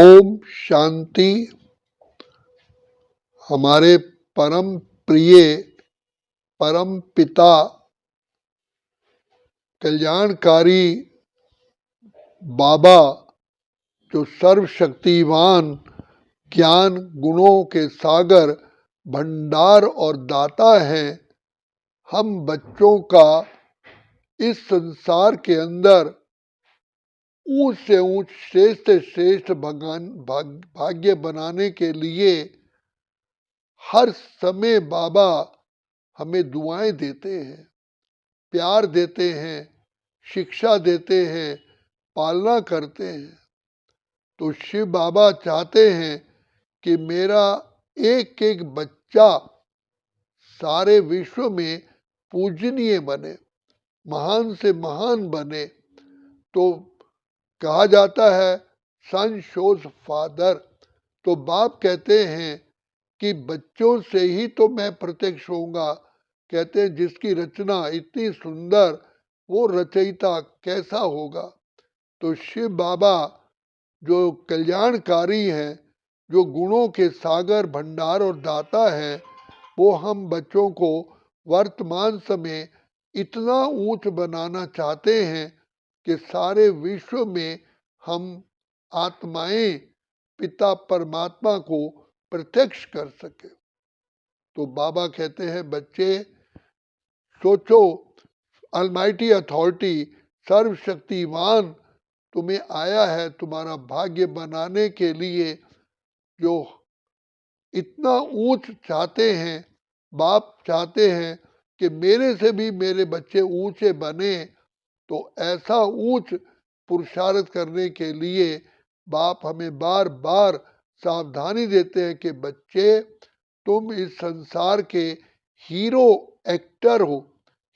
ओम शांति। हमारे परम प्रिय परम पिता कल्याणकारी बाबा जो सर्वशक्तिवान ज्ञान गुणों के सागर भंडार और दाता हैं, हम बच्चों का इस संसार के अंदर ऊंच से ऊंच श्रेष्ठ से श्रेष्ठ भाग्य बनाने के लिए हर समय बाबा हमें दुआएं देते हैं, प्यार देते हैं, शिक्षा देते हैं, पालना करते हैं। तो शिव बाबा चाहते हैं कि मेरा एक एक बच्चा सारे विश्व में पूजनीय बने, महान से महान बने। तो कहा जाता है सन शोज फादर, तो बाप कहते हैं कि बच्चों से ही तो मैं प्रत्यक्ष होऊंगा। कहते हैं जिसकी रचना इतनी सुंदर, वो रचयिता कैसा होगा। तो शिव बाबा जो कल्याणकारी हैं, जो गुणों के सागर भंडार और दाता है, वो हम बच्चों को वर्तमान समय इतना ऊंच बनाना चाहते हैं कि सारे विश्व में हम आत्माएं पिता परमात्मा को प्रत्यक्ष कर सके। तो बाबा कहते हैं बच्चे सोचो, अलमाइटी अथॉरिटी सर्वशक्तिवान तुम्हें आया है तुम्हारा भाग्य बनाने के लिए, जो इतना ऊंच चाहते हैं। बाप चाहते हैं कि मेरे से भी मेरे बच्चे ऊंचे बने। तो ऐसा ऊंच पुरुषार्थ करने के लिए बाप हमें बार बार सावधानी देते हैं कि बच्चे तुम इस संसार के हीरो एक्टर हो,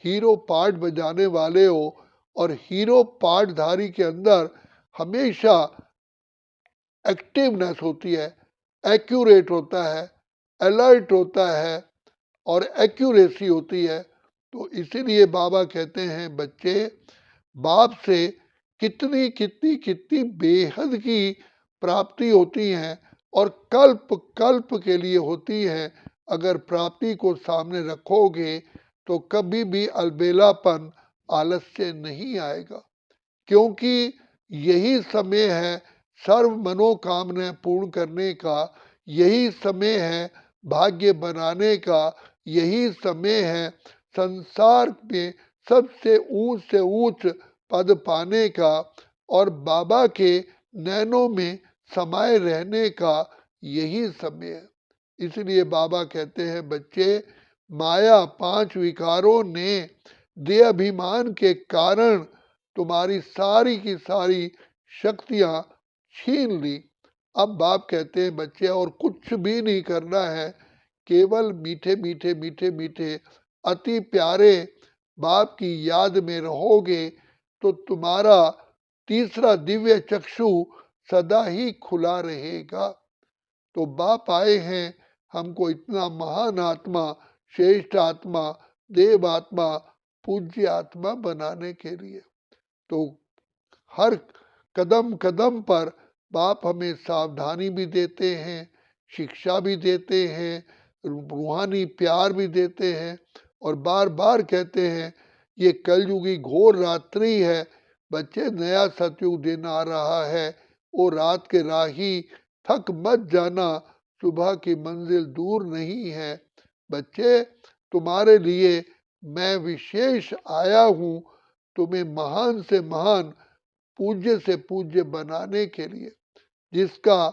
हीरो पार्ट बजाने वाले हो। और हीरो पार्टधारी के अंदर हमेशा एक्टिवनेस होती है, एक्यूरेट होता है, अलर्ट होता है और एक्यूरेसी होती है। तो इसीलिए बाबा कहते हैं बच्चे बाप से कितनी कितनी कितनी बेहद की प्राप्ति होती हैं और कल्प कल्प के लिए होती हैं। अगर प्राप्ति को सामने रखोगे तो कभी भी अलबेलापन आलस्य नहीं आएगा, क्योंकि यही समय है सर्व मनोकामना पूर्ण करने का, यही समय है भाग्य बनाने का, यही समय है संसार में सबसे ऊंच से ऊंच पद पाने का और बाबा के नैनों में समाये रहने का यही समय है। इसलिए बाबा कहते हैं बच्चे माया पांच विकारों ने दे अभिमान के कारण तुम्हारी सारी की सारी शक्तियां छीन ली। अब बाप कहते हैं बच्चे और कुछ भी नहीं करना है, केवल मीठे मीठे मीठे मीठे अति प्यारे बाप की याद में रहोगे तो तुम्हारा तीसरा दिव्य चक्षु सदा ही खुला रहेगा। तो बाप आए हैं हमको इतना महान आत्मा, श्रेष्ठ आत्मा, देव आत्मा, पूज्य आत्मा बनाने के लिए। तो हर कदम कदम पर बाप हमें सावधानी भी देते हैं, शिक्षा भी देते हैं, रूहानी प्यार भी देते हैं और बार बार कहते हैं ये कलयुगी घोर रात्रि है बच्चे, नया सतयुग दिन आ रहा है। वो रात के राही थक मत जाना, सुबह की मंजिल दूर नहीं है। बच्चे तुम्हारे लिए मैं विशेष आया हूँ, तुम्हें महान से महान, पूज्य से पूज्य बनाने के लिए। जिसका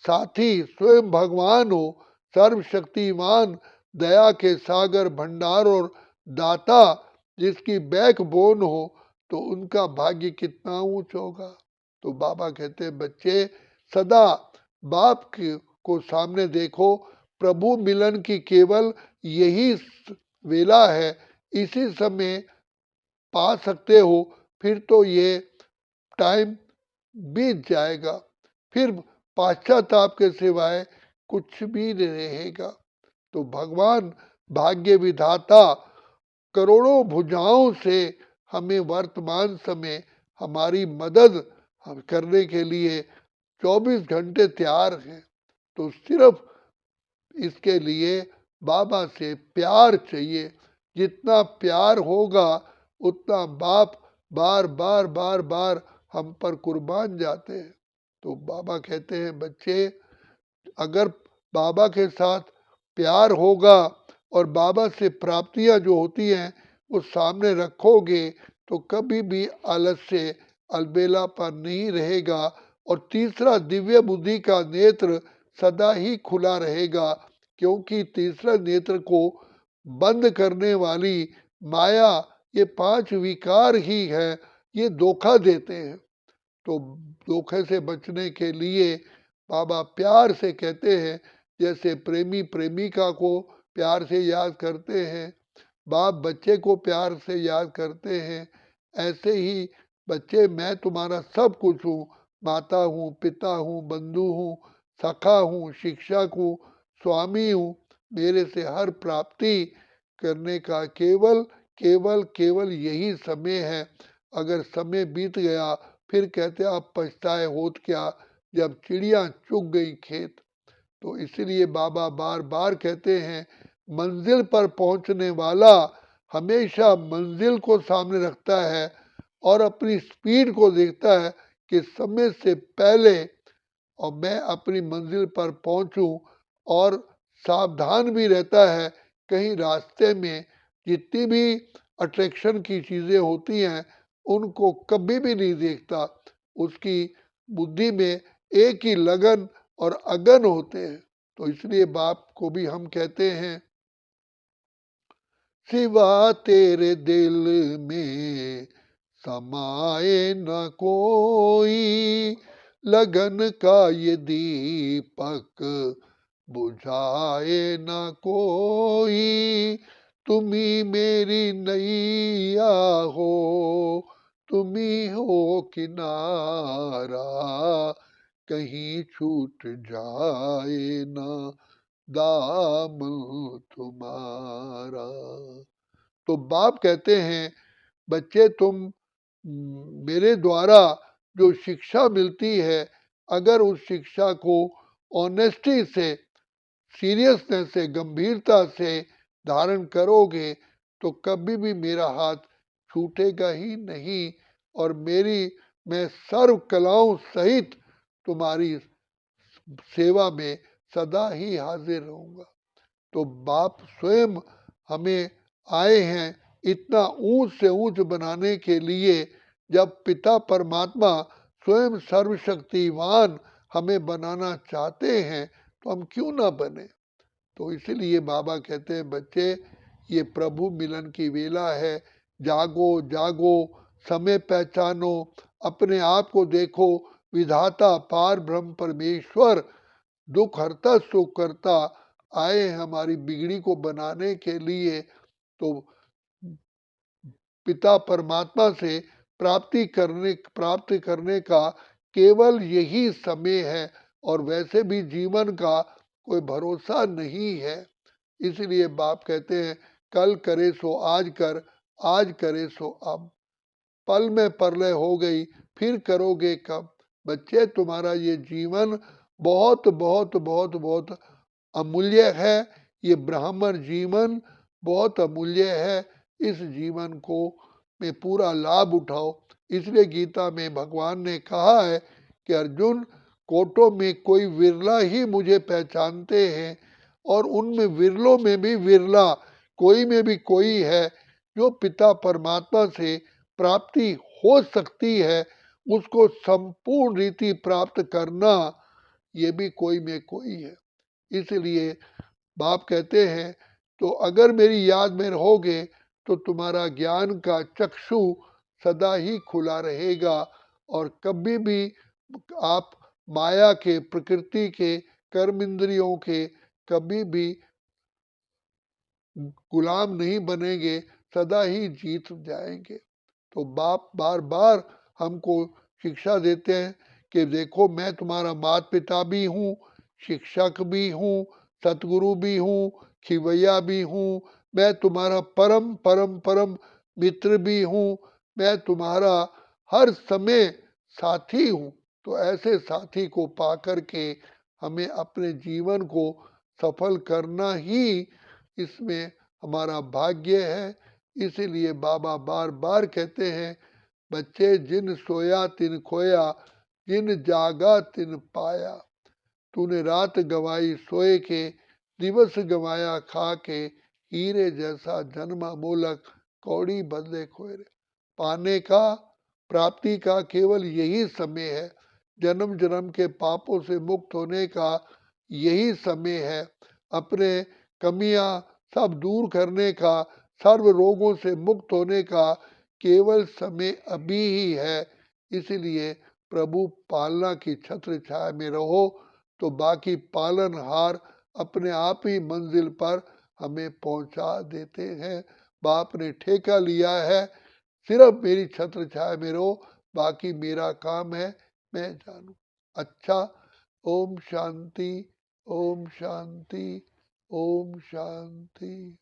साथी स्वयं भगवान हो, सर्वशक्तिमान, दया के सागर भंडार और दाता, जिसकी बैकबोन हो, तो उनका भाग्य कितना ऊंच होगा। तो बाबा कहते हैं बच्चे सदा बाप को सामने देखो, प्रभु मिलन की केवल यही वेला है, इसी समय पा सकते हो, फिर तो ये टाइम बीत जाएगा, फिर पाश्चाताप के सिवाय कुछ भी नहीं रहेगा। तो भगवान भाग्य विधाता करोड़ों भुजाओं से हमें वर्तमान समय हमारी मदद करने के लिए 24 घंटे तैयार हैं। तो सिर्फ इसके लिए बाबा से प्यार चाहिए। जितना प्यार होगा उतना बाप बार बार बार बार हम पर कुर्बान जाते हैं। तो बाबा कहते हैं बच्चे, अगर बाबा के साथ प्यार होगा और बाबा से प्राप्तियां जो होती हैं वो सामने रखोगे तो कभी भी आलस्य अलबेलापन नहीं रहेगा। और तीसरा, दिव्य बुद्धि का नेत्र सदा ही खुला रहेगा, क्योंकि तीसरे नेत्र को बंद करने वाली माया, ये 5 विकार ही है, ये धोखा देते हैं। तो धोखे से बचने के लिए बाबा प्यार से कहते हैं, जैसे प्रेमी प्रेमिका को प्यार से याद करते हैं, बाप बच्चे को प्यार से याद करते हैं, ऐसे ही बच्चे, मैं तुम्हारा सब कुछ हूँ, माता हूँ, पिता हूँ, बंधु हूँ, सखा हूँ, शिक्षक हूँ, स्वामी हूँ, मेरे से हर प्राप्ति करने का केवल केवल केवल यही समय है। अगर समय बीत गया फिर कहते आप पछताए होत क्या, जब चिड़िया चुग गई खेत। तो इसीलिए बाबा बार बार कहते हैं, मंजिल पर पहुंचने वाला हमेशा मंजिल को सामने रखता है और अपनी स्पीड को देखता है कि समय से पहले और मैं अपनी मंजिल पर पहुंचूं, और सावधान भी रहता है कहीं रास्ते में जितनी भी अट्रैक्शन की चीजें होती हैं उनको कभी भी नहीं देखता। उसकी बुद्धि में एक ही लगन और अगन होते हैं। तो इसलिए बाप को भी हम कहते हैं, सिवा तेरे दिल में समाए न कोई, लगन का ये दीपक बुझाए न कोई, तुम्ही मेरी नैया हो, तुम्ही हो किनारा, कहीं छूट जाए ना दामन तुम्हारा। तो बाप कहते हैं, बच्चे तुम मेरे द्वारा जो शिक्षा मिलती है, अगर उस शिक्षा को ऑनेस्टी से, सीरियसनेस से, गंभीरता से धारण करोगे तो कभी भी मेरा हाथ छूटेगा ही नहीं, और मैं सर्व कलाओं सहित तुम्हारी सेवा में सदा ही हाजिर रहूंगा। तो बाप स्वयं हमें आए हैं इतना ऊंच से ऊंच बनाने के लिए। जब पिता परमात्मा स्वयं सर्वशक्तिवान हमें बनाना चाहते हैं तो हम क्यों ना बने। तो इसीलिए बाबा कहते हैं, बच्चे ये प्रभु मिलन की वेला है, जागो जागो, समय पहचानो, अपने आप को देखो, विधाता पार ब्रह्म परमेश्वर दुख हरता सुख करता आए हमारी बिगड़ी को बनाने के लिए। तो पिता परमात्मा से प्राप्त करने का केवल यही समय है, और वैसे भी जीवन का कोई भरोसा नहीं है। इसलिए बाप कहते हैं, कल करे सो आज कर, आज करे सो अब, पल में परलय हो गई फिर करोगे कब। बच्चे तुम्हारा ये जीवन बहुत बहुत बहुत बहुत अमूल्य है। ये ब्राह्मण जीवन बहुत अमूल्य है। इस जीवन को में पूरा लाभ उठाओ। इसलिए गीता में भगवान ने कहा है कि अर्जुन, कोटों में कोई विरला ही मुझे पहचानते हैं, और उनमें विरलों में भी विरला कोई में भी कोई है जो पिता परमात्मा से प्राप्ति हो सकती है। उसको संपूर्ण रीति प्राप्त करना ये भी कोई में कोई है। इसलिए बाप कहते हैं, तो अगर मेरी याद में रहोगे तो तुम्हारा ज्ञान का चक्षु सदा ही खुला रहेगा, और कभी भी आप माया के, प्रकृति के, कर्म इंद्रियों के कभी भी गुलाम नहीं बनेंगे, सदा ही जीत जाएंगे। तो बाप बार बार हमको शिक्षा देते हैं कि देखो, मैं तुम्हारा माता पिता भी हूँ, शिक्षक भी हूँ, सतगुरु भी हूँ, खिवैया भी हूँ, मैं तुम्हारा परम परम परम मित्र भी हूँ, मैं तुम्हारा हर समय साथी हूँ। तो ऐसे साथी को पा कर के हमें अपने जीवन को सफल करना ही इसमें हमारा भाग्य है। इसीलिए बाबा बार बार कहते हैं, बच्चे जिन सोया तिन खोया, जिन जागा तिन पाया। तूने रात गवाई सोए के, दिवस गवाया खा के, हीरे जैसा जन्म मोलक, कौड़ी बदले खोए रे। पाने का, प्राप्ति का केवल यही समय है। जन्म जन्म के पापों से मुक्त होने का यही समय है। अपने कमियां सब दूर करने का, सर्व रोगों से मुक्त होने का केवल समय अभी ही है। इसलिए प्रभु पालना की छत्र छाया में रहो, तो बाकी पालनहार अपने आप ही मंजिल पर हमें पहुंचा देते हैं। बाप ने ठेका लिया है, सिर्फ मेरी छत्र छाया में रहो, बाकी मेरा काम है, मैं जानू। अच्छा, ओम शांति, ओम शांति, ओम शांति।